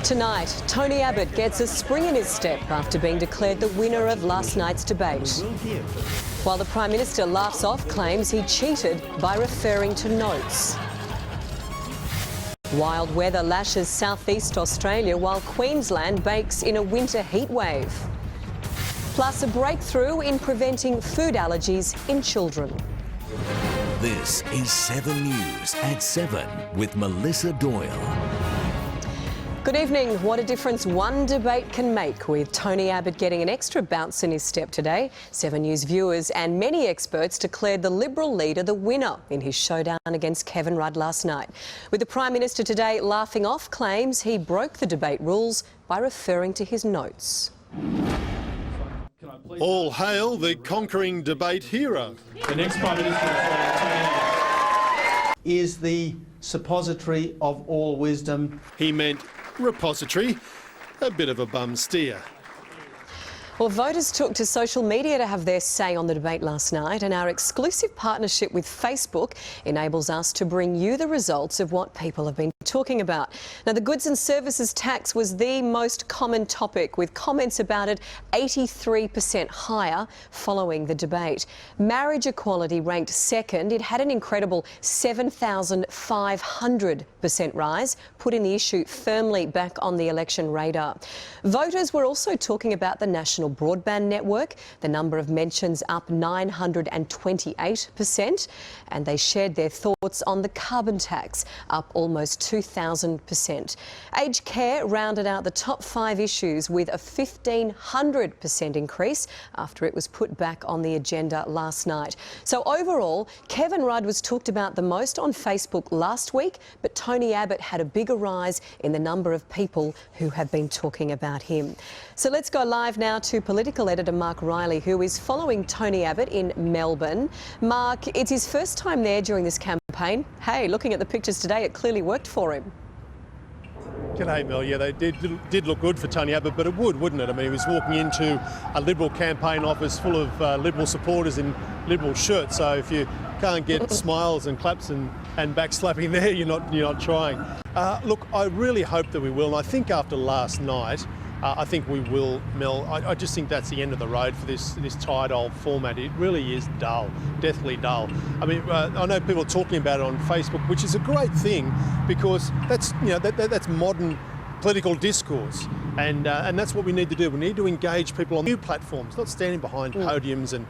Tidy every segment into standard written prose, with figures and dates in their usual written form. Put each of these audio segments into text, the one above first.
Tonight, Tony Abbott gets a spring in his step after being declared the winner of last night's debate. While the Prime Minister laughs off claims he cheated by referring to notes. Wild weather lashes southeast Australia while Queensland bakes in a winter heatwave. Plus a breakthrough in preventing food allergies in children. This is 7 News at 7 with Melissa Doyle. Good evening. What a difference one debate can make, with Tony Abbott getting an extra bounce in his step today. 7 News viewers and many experts declared the Liberal leader the winner in his showdown against Kevin Rudd last night, with the Prime Minister today laughing off claims he broke the debate rules by referring to his notes. All hail the conquering debate hero. The next Prime Minister is the suppository of all wisdom. He meant repository, a bit of a bum steer. Well, voters took to social media to have their say on the debate last night, and our exclusive partnership with Facebook enables us to bring you the results of what people have been talking about. Now, the goods and services tax was the most common topic, with comments about it 83% higher following the debate. Marriage equality ranked second. It had an incredible 7,500% rise, putting the issue firmly back on the election radar. Voters were also talking about the national broadband network, the number of mentions up 928%, and they shared their thoughts on the carbon tax, up almost 2,000%. Aged care rounded out the top 5 issues with a 1,500% increase after it was put back on the agenda last night. So overall, Kevin Rudd was talked about the most on Facebook last week, but Tony Abbott had a bigger rise in the number of people who have been talking about him. So let's go live now to political editor Mark Riley, who is following Tony Abbott in Melbourne. Mark, it's his first time there during this campaign. Hey, looking at the pictures today, it clearly worked for him. G'day, Mel. Yeah, they did look good for Tony Abbott, but it wouldn't it? I mean, he was walking into a Liberal campaign office full of Liberal supporters in Liberal shirts, so if you can't get smiles and claps and backslapping there, you're not trying. Look, I really hope that we will, and I think after last night, I think we will, Mel. I just think that's the end of the road for this tired old format. It really is dull, deathly dull. I mean, I know people are talking about it on Facebook, which is a great thing because that's that's modern political discourse, and that's what we need to do. We need to engage people on new platforms, not standing behind podiums and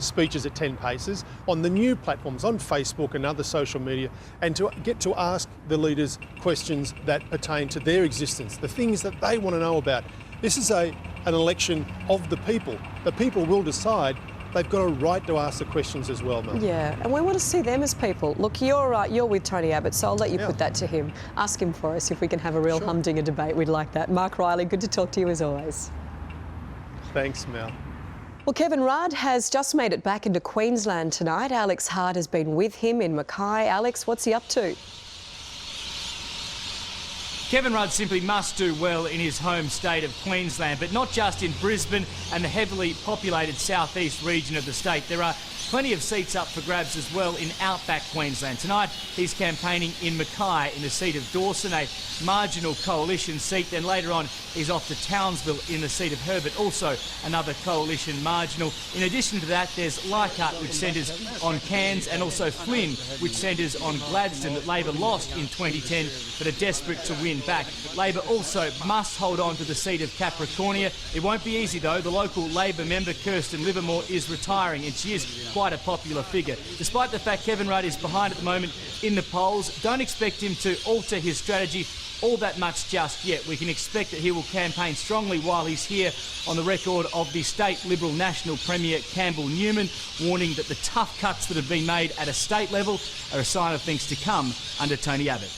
speeches at 10 paces, on the new platforms, on Facebook and other social media, and to get to ask the leaders questions that pertain to their existence, the things that they want to know about. This is an election of the people. The people will decide. They've got a right to ask the questions as well, Mel. Yeah, and we want to see them as people. Look, you're with Tony Abbott, so I'll let you put that to him. Ask him for us if we can have a real humdinger debate. We'd like that. Mark Riley, good to talk to you as always. Thanks, Mel. Well, Kevin Rudd has just made it back into Queensland tonight. Alex Hart has been with him in Mackay. Alex, what's he up to? Kevin Rudd simply must do well in his home state of Queensland, but not just in Brisbane and the heavily populated southeast region of the state. There are plenty of seats up for grabs as well in outback Queensland. Tonight he's campaigning in Mackay in the seat of Dawson, a marginal coalition seat. Then later on he's off to Townsville in the seat of Herbert, also another coalition marginal. In addition to that, there's Leichhardt, which centres on Cairns, and also Flynn, which centres on Gladstone, that Labor lost in 2010 but are desperate to win back. Labor also must hold on to the seat of Capricornia. It won't be easy though. The local Labor member, Kirsten Livermore, is retiring, and she is quite a popular figure. Despite the fact Kevin Rudd is behind at the moment in the polls, don't expect him to alter his strategy all that much just yet. We can expect that he will campaign strongly while he's here, on the record of the state Liberal National Premier Campbell Newman, warning that the tough cuts that have been made at a state level are a sign of things to come under Tony Abbott.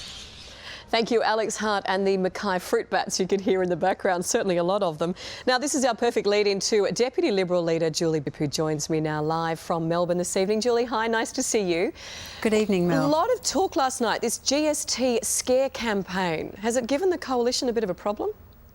Thank you, Alex Hart, and the Mackay fruit bats you could hear in the background, certainly a lot of them. Now, this is our perfect lead into Deputy Liberal leader Julie Bibb, who joins me now live from Melbourne this evening. Julie, hi, nice to see you. Good evening, Mel. A lot of talk last night, this GST scare campaign. Has it given the coalition a bit of a problem?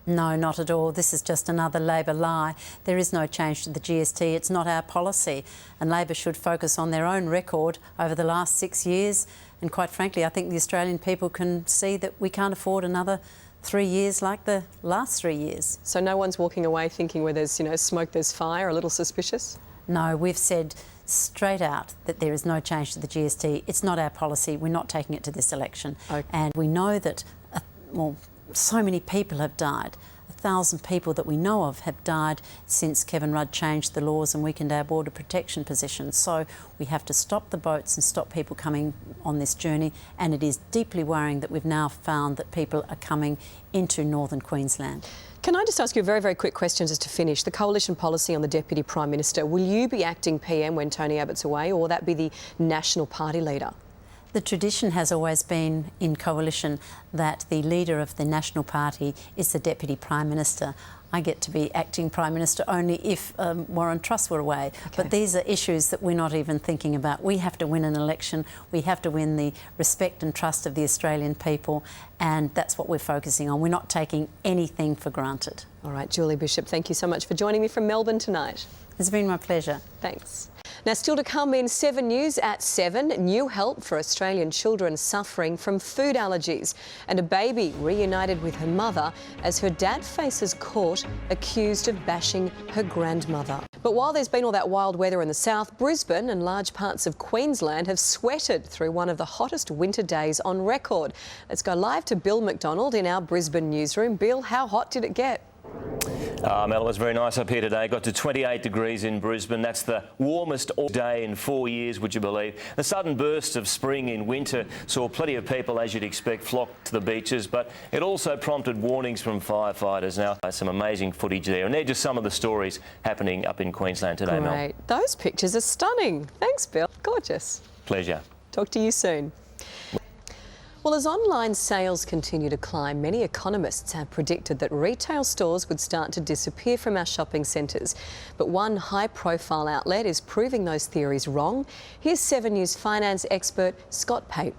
No, not at all. This is just another Labor lie. There is no change to the GST. It's not our policy. And Labor should focus on their own record over the last 6 years. And quite frankly, I think the Australian people can see that we can't afford another 3 years like the last 3 years. So no one's walking away thinking where there's, smoke, there's fire, a little suspicious? No, we've said straight out that there is no change to the GST. It's not our policy. We're not taking it to this election. Okay. And we know that, so many people have died. 1,000 people that we know of have died since Kevin Rudd changed the laws and weakened our border protection position. So we have to stop the boats and stop people coming on this journey, and it is deeply worrying that we've now found that people are coming into northern Queensland. Can I just ask you a very, very quick question just to finish? The coalition policy on the Deputy Prime Minister, will you be acting PM when Tony Abbott's away, or will that be the National Party leader? The tradition has always been in coalition that the leader of the National Party is the Deputy Prime Minister. I get to be acting Prime Minister only if Warren Truss were away. Okay. But these are issues that we're not even thinking about. We have to win an election. We have to win the respect and trust of the Australian people, and that's what we're focusing on. We're not taking anything for granted. All right, Julie Bishop, thank you so much for joining me from Melbourne tonight. It's been my pleasure. Thanks. Now, still to come in 7 News at 7, new help for Australian children suffering from food allergies, and a baby reunited with her mother as her dad faces court accused of bashing her grandmother. But while there's been all that wild weather in the south, Brisbane and large parts of Queensland have sweated through one of the hottest winter days on record. Let's go live to Bill McDonald in our Brisbane newsroom. Bill, how hot did it get? Mel, it was very nice up here today. Got to 28 degrees in Brisbane. That's the warmest day in 4 years, would you believe? The sudden burst of spring in winter saw plenty of people, as you'd expect, flock to the beaches, but it also prompted warnings from firefighters. Now, some amazing footage there, and they're just some of the stories happening up in Queensland today, Mel. Great. Those pictures are stunning. Thanks, Bill. Gorgeous. Pleasure. Talk to you soon. Well, as online sales continue to climb, many economists have predicted that retail stores would start to disappear from our shopping centres. But one high-profile outlet is proving those theories wrong. Here's 7 News finance expert Scott PAPE.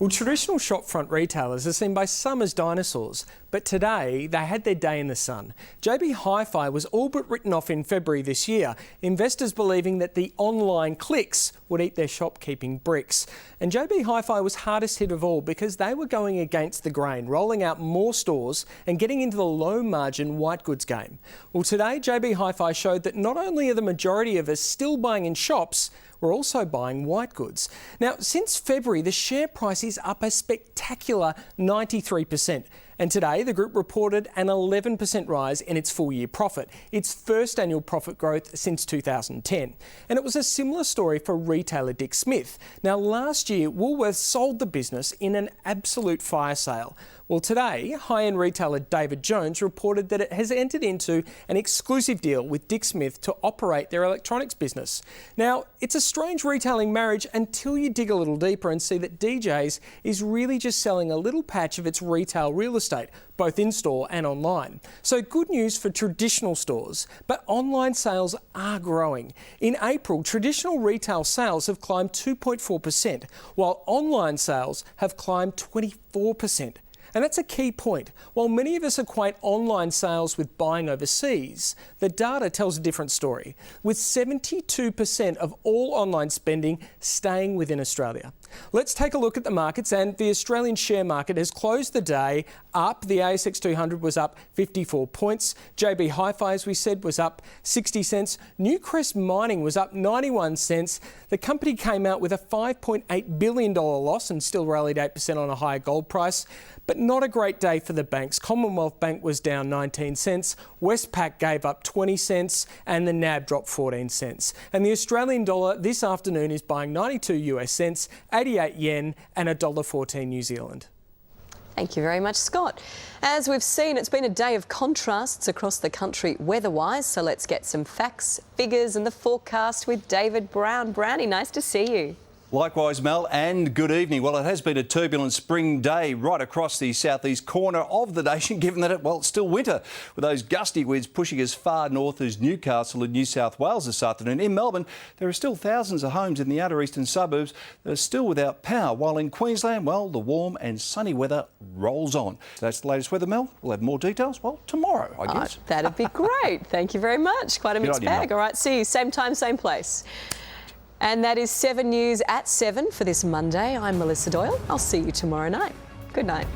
Well, traditional shopfront retailers are seen by some as dinosaurs, but today they had their day in the sun. JB Hi-Fi was all but written off in February this year, investors believing that the online clicks would eat their shopkeeping bricks. And JB Hi-Fi was hardest hit of all because they were going against the grain, rolling out more stores and getting into the low-margin white goods game. Well, today JB Hi-Fi showed that not only are the majority of us still buying in shops, we're also buying white goods. Now, since February, the share price is up a spectacular 93%. And today, the group reported an 11% rise in its full-year profit, its first annual profit growth since 2010. And it was a similar story for retailer Dick Smith. Now, last year, Woolworths sold the business in an absolute fire sale. Well, today, high-end retailer David Jones reported that it has entered into an exclusive deal with Dick Smith to operate their electronics business. Now, it's a strange retailing marriage until you dig a little deeper and see that DJ's is really just selling a little patch of its retail real estate, both in-store and online. So good news for traditional stores, but online sales are growing. In April, traditional retail sales have climbed 2.4%, while online sales have climbed 24%. And that's a key point. While many of us equate online sales with buying overseas, the data tells a different story, with 72% of all online spending staying within Australia. Let's take a look at the markets, and the Australian share market has closed the day up. The ASX 200 was up 54 points. JB Hi-Fi, as we said, was up 60 cents. Newcrest Mining was up 91 cents. The company came out with a $5.8 billion loss and still rallied 8% on a higher gold price. But not a great day for the banks. Commonwealth Bank was down 19 cents, Westpac gave up 20 cents, and the NAB dropped 14 cents. And the Australian dollar this afternoon is buying 92 US cents, 88 yen, and $1.14 New Zealand. Thank you very much, Scott. As we've seen, it's been a day of contrasts across the country weather-wise, so let's get some facts, figures and the forecast with David Brown. Brownie, nice to see you. Likewise, Mel, and good evening. Well, it has been a turbulent spring day right across the southeast corner of the nation, given that it's still winter, with those gusty winds pushing as far north as Newcastle in New South Wales this afternoon. In Melbourne, there are still thousands of homes in the outer eastern suburbs that are still without power, while in Queensland, well, the warm and sunny weather rolls on. That's the latest weather, Mel. We'll have more details, well, tomorrow, I guess. That'd be great. Thank you very much. Quite a mixed bag. All right, see you same time, same place. And that is 7 News at 7 for this Monday. I'm Melissa Doyle. I'll see you tomorrow night. Good night.